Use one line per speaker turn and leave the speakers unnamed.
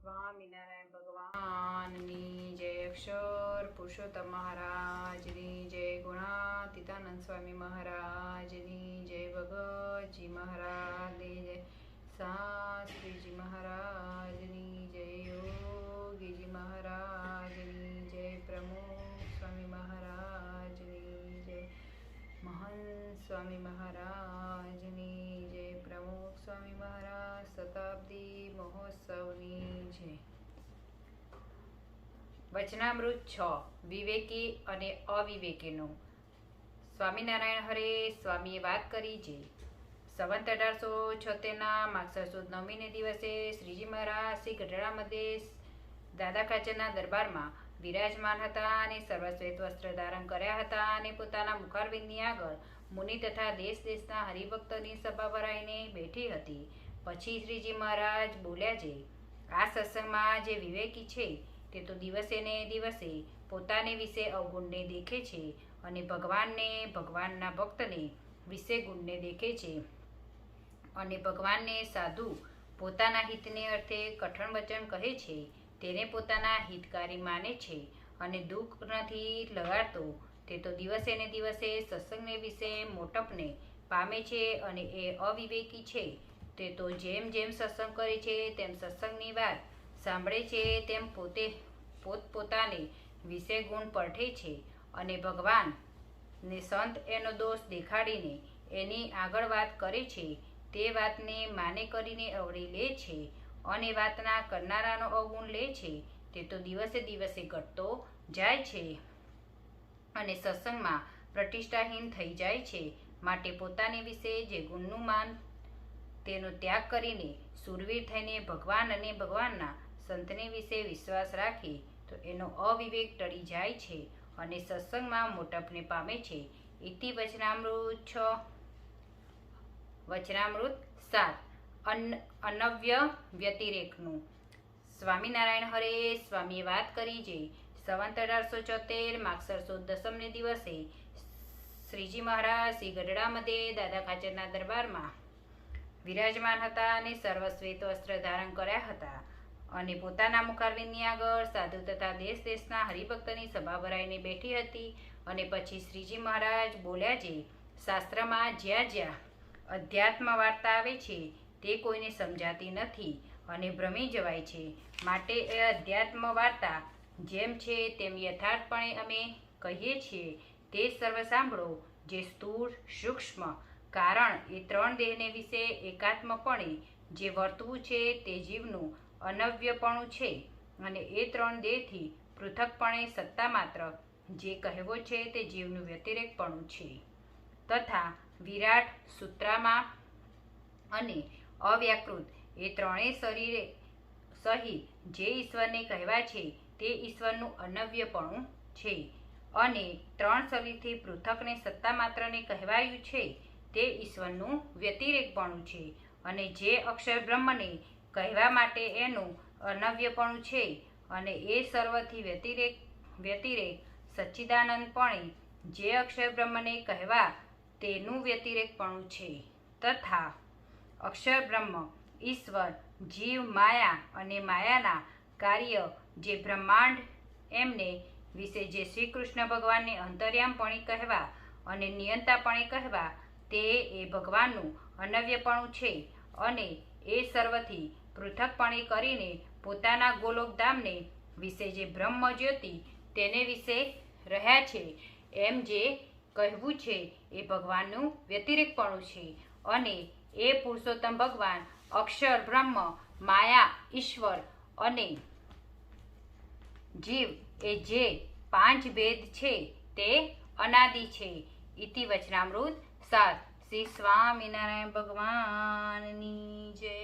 સ્વામિનારાયણ ભગવાનની જય, અક્ષર પુરુષોત્તમ મહારાજની જય, ગુણાતીતાનંદ સ્વામી મહારાજની જય, ભગતજી મહારાજની જય, શાસ્ત્રીજી મહારાજની જય, યોગીજી મહારાજની જય, પ્રમુખ સ્વામી મહારાજની જય, મહંત સ્વામી મહારાજની જય, પ્રમુખ સ્વામી મહારાજ શતાબ્દી મહોત્સવની જય. વચનામૃત 6 વિવેકી અને અવિવેકીનો. સ્વામિનારાયણ હરે સ્વામીએ વાત કરી છે. સંવત 1876 માગસર સુદ 9મીને દિવસે શ્રીજી મહારાજ શ્રી ગઢડા મધ્યે દાદા ખાચરના દરબારમાં વિરાજમાન હતા અને સર્વશ્વેત વસ્ત્ર ધારણ કર્યા હતા અને પોતાના મુખારવિંદની આગળ મુનિ તથા દેશ દેશના હરિભક્તોની સભા ભરાઈને બેઠી હતી. પછી શ્રીજી મહારાજ બોલ્યા છે, આ સત્સંગમાં જે વિવેકી છે તે તો દિવસે ને દિવસે પોતાને વિશે અવગુણને દેખે છે અને ભગવાનને ભગવાનના ભક્તને વિશે ગુણને દેખે છે અને ભગવાનને સાધુ પોતાના હિતને અર્થે કઠણ વચન કહે છે તેને પોતાના હિતકારી માને છે અને દુઃખ નથી લગાડતો તે તો દિવસે ને દિવસે સત્સંગને વિશે મોટપને પામે છે અને એ અવિવેકી છે તે તો જેમ જેમ સત્સંગ કરે છે તેમ સત્સંગની વાત સાંભળે છે તેમ પોતપોતાને વિશે ગુણ પરઠે છે અને ભગવાન ને સંત એનો દોષ દેખાડીને એની આગળ વાત કરે છે તે વાતને માને કરીને અવળી લે છે અને વાતના કરનારાનો અવગુણ લે છે તે તો દિવસે દિવસે ઘટતો જાય છે અને સત્સંગમાં પ્રતિષ્ઠાહીન થઈ જાય છે. માટે પોતાની વિશે જે ગુણનું માન તેનો ત્યાગ કરીને સુરવીર થઈને ભગવાન અને ભગવાનના સંતને વિશે વિશ્વાસ રાખી તો એનો અવિવેક ટળી જાય છે અને સત્સંગમાં મોટપને પામે છે. ઇતિ વચનામૃત 6. વચનામૃત 7 અનવ્ય વ્યતિરેકનું. સ્વામિનારાયણ હરે સ્વામીએ વાત કરી છે. સંવત 1876 માગસર સુદ 10ને દિવસે શ્રીજી મહારાજ શ્રી ગઢડા મધ્યે દાદા ખાચરના દરબારમાં વિરાજમાન હતા અને સર્વશ્વેત વસ્ત્ર ધારણ કર્યા હતા અને પોતાના મુખારવિંદની આગળ સાધુ તથા દેશ દેશના હરિભક્તની સભા ભરાઈને બેઠી હતી. અને પછી શ્રીજી મહારાજ બોલ્યા છે, શાસ્ત્રમાં જ્યાં જ્યાં અધ્યાત્મ વાર્તા આવે છે તે કોઈને સમજાતી નથી અને ભ્રમી જવાય છે. માટે એ અધ્યાત્મ વાર્તા જેમ છે તેમ યથાર્થપણે અમે કહીએ છીએ તે સર્વ સાંભળો. જે સ્થૂળ સૂક્ષ્મ કારણ એ 3 દેહને વિશે એકાત્મપણે જે વર્તવું છે તે જીવનું અનવ્યપણું છે અને એ 3 દેહથી પૃથકપણે સત્તા માત્ર જે કહેવો છે તે જીવનું વ્યતિરેકપણું છે. તથા વિરાટ સૂત્રામાં અને અવ્યાકૃત એ 3 શરીરે સહિત જે ઈશ્વરને કહેવા છે તે ઈશ્વરનું અનવ્યપણું છે અને 3 શરીરથી પૃથકને સત્તા માત્રને કહેવાયું છે તે ઈશ્વરનું વ્યતિરેકપણું છે અને જે અક્ષર બ્રહ્મને કહેવા માટે એનું અનવ્યપણું છે અને એ સર્વથી વ્યતિરેક સચ્ચિદાનંદપણે જે અક્ષર બ્રહ્મને કહેવા તેનું વ્યતિરેકપણું છે. તથા અક્ષર બ્રહ્મ ઈશ્વર જીવ માયા અને માયાના કાર્ય જે બ્રહ્માંડ એમને વિશે જે શ્રી કૃષ્ણ ભગવાનને અંતર્યામપણે કહેવા અને નિયંતાપણે કહેવા તે એ ભગવાનનું અનવ્યપણું છે અને એ સર્વથી પૃથકપણે કરીને પોતાના ગોલોકધામને વિશે જે બ્રહ્મ જ્યોતિ તેને વિશે રહ્યા છે એમ જે કહેવું છે એ ભગવાનનું વ્યતિરેકપણું છે અને એ પુરુષોત્તમ ભગવાન અક્ષર બ્રહ્મ માયા ઈશ્વર અને જીવ એ જે 5 ભેદ છે તે અનાદિ છે. ઇતિ વચનામૃત 7. શ્રી સ્વામિનારાયણ ભગવાનની જય.